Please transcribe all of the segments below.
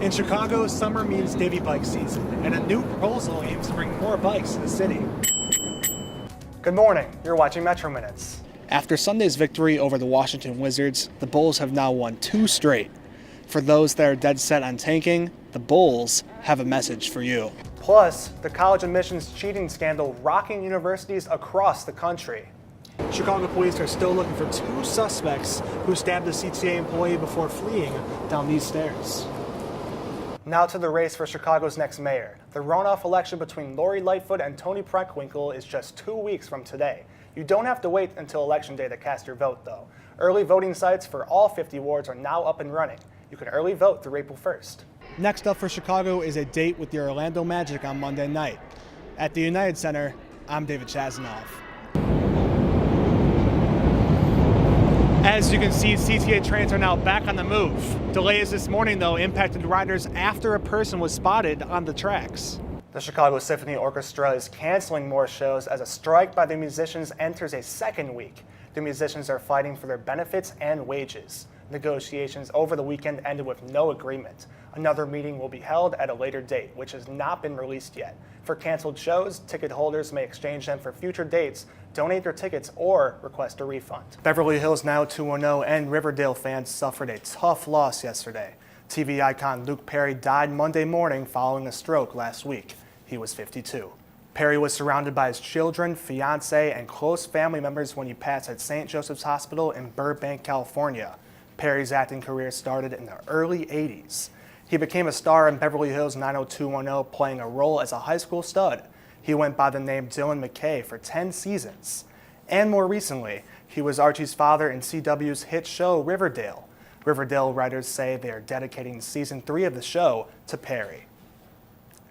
In Chicago, summer means divvy bike season, and a new proposal aims to bring more bikes to the city. Good morning. You're watching Metro Minutes. After Sunday's victory over the Washington Wizards, the Bulls have now won 2 straight. For those that are dead set on tanking, the Bulls have a message for you. Plus, the college admissions cheating scandal rocking universities across the country. Chicago police are still looking for 2 suspects who stabbed a CTA employee before fleeing down these stairs. Now to the race for Chicago's next mayor. The runoff election between Lori Lightfoot and Tony Preckwinkle is just 2 weeks from today. You don't have to wait until Election Day to cast your vote, though. Early voting sites for all 50 wards are now up and running. You can early vote through April 1st. Next up for Chicago is a date with the Orlando Magic on Monday night. At the United Center, I'm David Chasanov. As you can see, CTA trains are now back on the move. Delays this morning, though, impacted riders after a person was spotted on the tracks. The Chicago Symphony Orchestra is canceling more shows as a strike by the musicians enters a second week. The musicians are fighting for their benefits and wages. Negotiations over the weekend ended with no agreement. Another meeting will be held at a later date, which has not been released yet. For canceled shows, ticket holders may exchange them for future dates, donate their tickets, or request a refund. Beverly Hills 90210 and Riverdale fans suffered a tough loss yesterday. TV icon Luke Perry died Monday morning following a stroke last week. He was 52. Perry was surrounded by his children, fiancé, and close family members when he passed at St. Joseph's Hospital in Burbank, California. Perry's acting career started in the early 80s. He became a star in Beverly Hills 90210, playing a role as a high school stud. He went by the name Dylan McKay for 10 seasons. And more recently, he was Archie's father in CW's hit show Riverdale. Riverdale writers say they are dedicating season 3 of the show to Perry.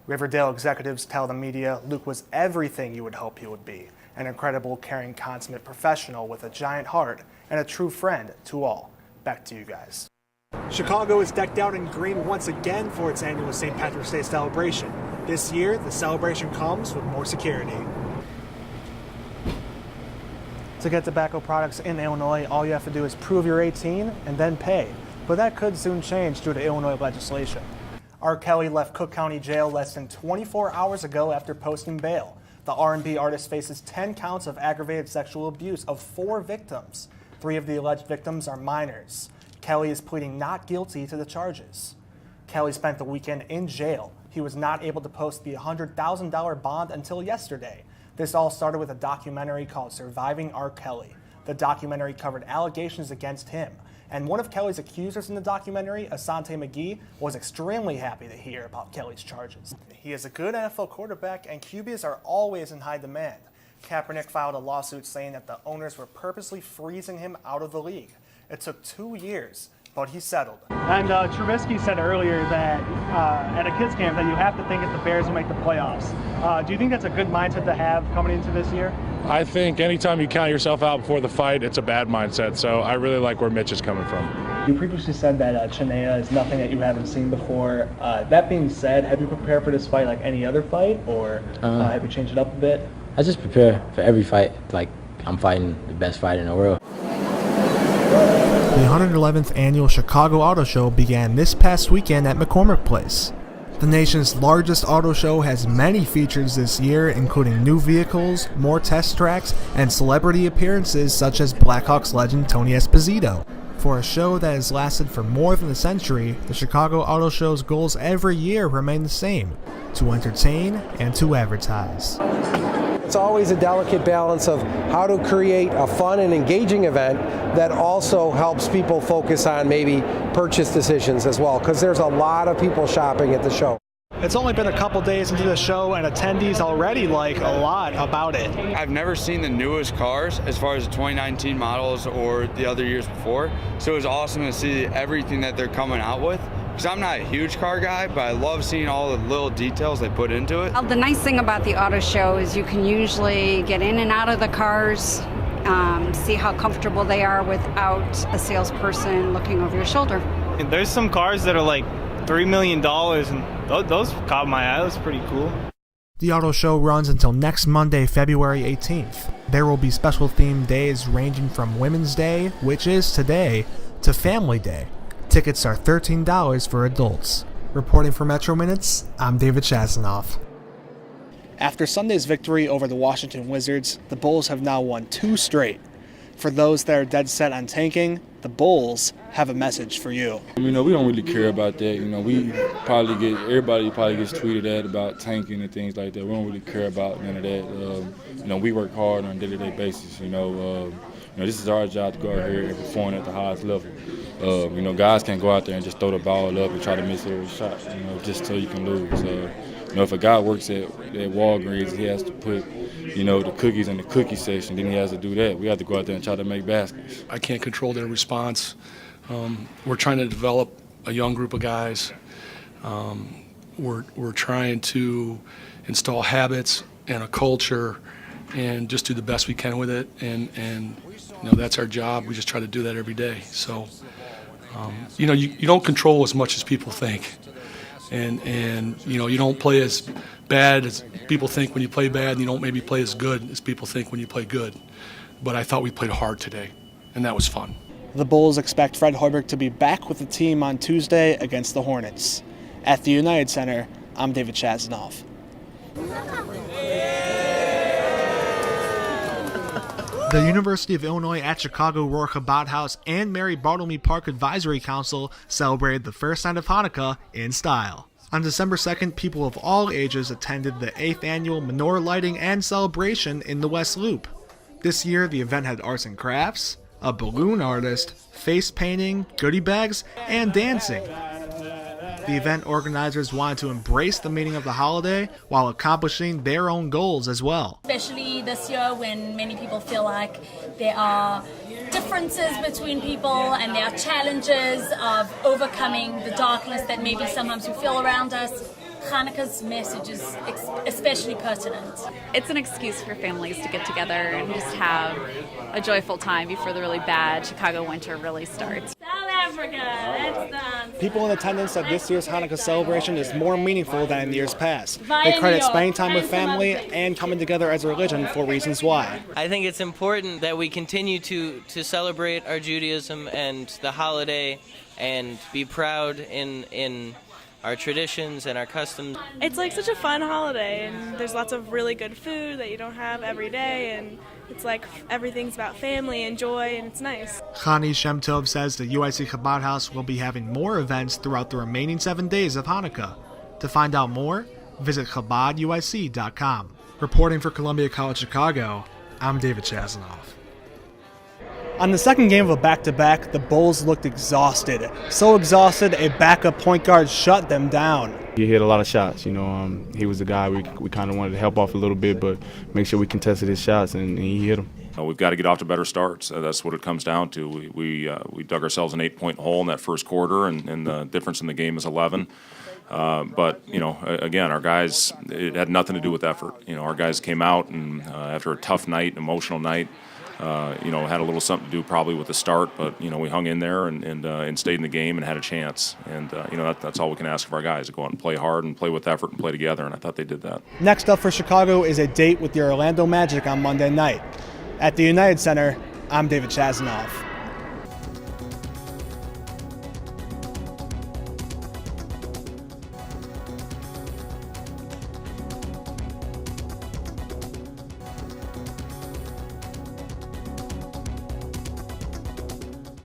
Riverdale executives tell the media Luke was everything you would hope he would be, an incredible, caring, consummate professional with a giant heart and a true friend to all. Back to you guys. Chicago is decked out in green once again for its annual St. Patrick's Day celebration. This year, the celebration comes with more security. To get tobacco products in Illinois, all you have to do is prove you're 18 and then pay. But that could soon change due to Illinois legislation. R. Kelly left Cook County Jail less than 24 hours ago after posting bail. The R&B artist faces 10 counts of aggravated sexual abuse of 4 victims. 3 of the alleged victims are minors. Kelly is pleading not guilty to the charges. Kelly spent the weekend in jail. He was not able to post the $100,000 bond until yesterday. This all started with a documentary called Surviving R. Kelly. The documentary covered allegations against him. And one of Kelly's accusers in the documentary, Asante McGee, was extremely happy to hear about Kelly's charges. He is a good NFL quarterback, and QBs are always in high demand. Kaepernick filed a lawsuit saying that the owners were purposely freezing him out of the league. It took 2 years, but he settled. And Trubisky said earlier that at a kids camp that you have to think that the Bears will make the playoffs. Do you think that's a good mindset to have coming into this year? I think anytime you count yourself out before the fight, it's a bad mindset. So I really like where Mitch is coming from. You previously said that Chinea is nothing that you haven't seen before. That being said, have you prepared for this fight like any other fight, or have you changed it up a bit? I just prepare for every fight like I'm fighting the best fighter in the world. The 111th annual Chicago Auto Show began this past weekend at McCormick Place. The nation's largest auto show has many features this year, including new vehicles, more test tracks, and celebrity appearances such as Blackhawks legend Tony Esposito. For a show that has lasted for more than a century, the Chicago Auto Show's goals every year remain the same: to entertain and to advertise. It's always a delicate balance of how to create a fun and engaging event that also helps people focus on maybe purchase decisions as well, because there's a lot of people shopping at the show. It's only been a couple days into the show, and attendees already like a lot about it. I've never seen the newest cars as far as the 2019 models or the other years before, so it was awesome to see everything that they're coming out with. Because I'm not a huge car guy, but I love seeing all the little details they put into it. Well, the nice thing about the auto show is you can usually get in and out of the cars, see how comfortable they are without a salesperson looking over your shoulder. And there's some cars that are like $3 million, and those caught my eye. That was pretty cool. The auto show runs until next Monday, February 18th. There will be special themed days ranging from Women's Day, which is today, to Family Day. Tickets are $13 for adults. Reporting for Metro Minutes, I'm David Chasanov. After Sunday's victory over the Washington Wizards, the Bulls have now won 2 straight. For those that are dead set on tanking, the Bulls have a message for you. We don't really care about that. Everybody probably gets tweeted at about tanking and things like that. We don't really care about none of that. We work hard on a day-to-day basis. This is our job to go out here and perform at the highest level. Guys can't go out there and just throw the ball up and try to miss every shot, just so you can lose. If a guy works at Walgreens, he has to put, the cookies in the cookie section, then he has to do that. We have to go out there and try to make baskets. I can't control their response. We're trying to develop a young group of guys. We're trying to install habits and a culture and just do the best we can with it. And that's our job. We just try to do that every day. So, you don't control as much as people think. And you don't play as bad as people think when you play bad, and you don't maybe play as good as people think when you play good. But I thought we played hard today, and that was fun. The Bulls expect Fred Hoiberg to be back with the team on Tuesday against the Hornets. At the United Center, I'm David Chasanov. The University of Illinois at Chicago Rohr Chabad House and Mary Bartlemy Park Advisory Council celebrated the first night of Hanukkah in style. On December 2nd, people of all ages attended the 8th annual menorah lighting and celebration in the West Loop. This year, the event had arts and crafts, a balloon artist, face painting, goodie bags, and dancing. The event organizers wanted to embrace the meaning of the holiday while accomplishing their own goals as well. Especially this year when many people feel like there are differences between people and there are challenges of overcoming the darkness that maybe sometimes we feel around us. Hanukkah's message is especially pertinent. It's an excuse for families to get together and just have a joyful time before the really bad Chicago winter really starts. South Africa, let's dance. People in attendance at this year's Hanukkah celebration is more meaningful than in years past. They credit spending time with family and coming together as a religion for reasons why. I think it's important that we continue to celebrate our Judaism and the holiday and be proud in our traditions and our customs. It's like such a fun holiday, and there's lots of really good food that you don't have every day, and it's like everything's about family and joy, and it's nice. Chani Shem Tov says the UIC Chabad House will be having more events throughout the remaining 7 days of Hanukkah. To find out more, visit ChabadUIC.com. Reporting for Columbia College Chicago, I'm David Chasanov. On the second game of a back-to-back, the Bulls looked exhausted. So exhausted, a backup point guard shut them down. He hit a lot of shots. He was the guy we kind of wanted to help off a little bit, but make sure we contested his shots, and he hit them. We've got to get off to better starts. That's what it comes down to. We dug ourselves an 8-point hole in that first quarter, and the difference in the game is 11. But again, our guys, it had nothing to do with effort. Our guys came out and after a tough night, emotional night, had a little something to do probably with the start, but we hung in there and stayed in the game and had a chance. And that's all we can ask of our guys, to go out and play hard and play with effort and play together. And I thought they did that. Next up for Chicago is a date with the Orlando Magic on Monday night. At the United Center, I'm David Chasanov.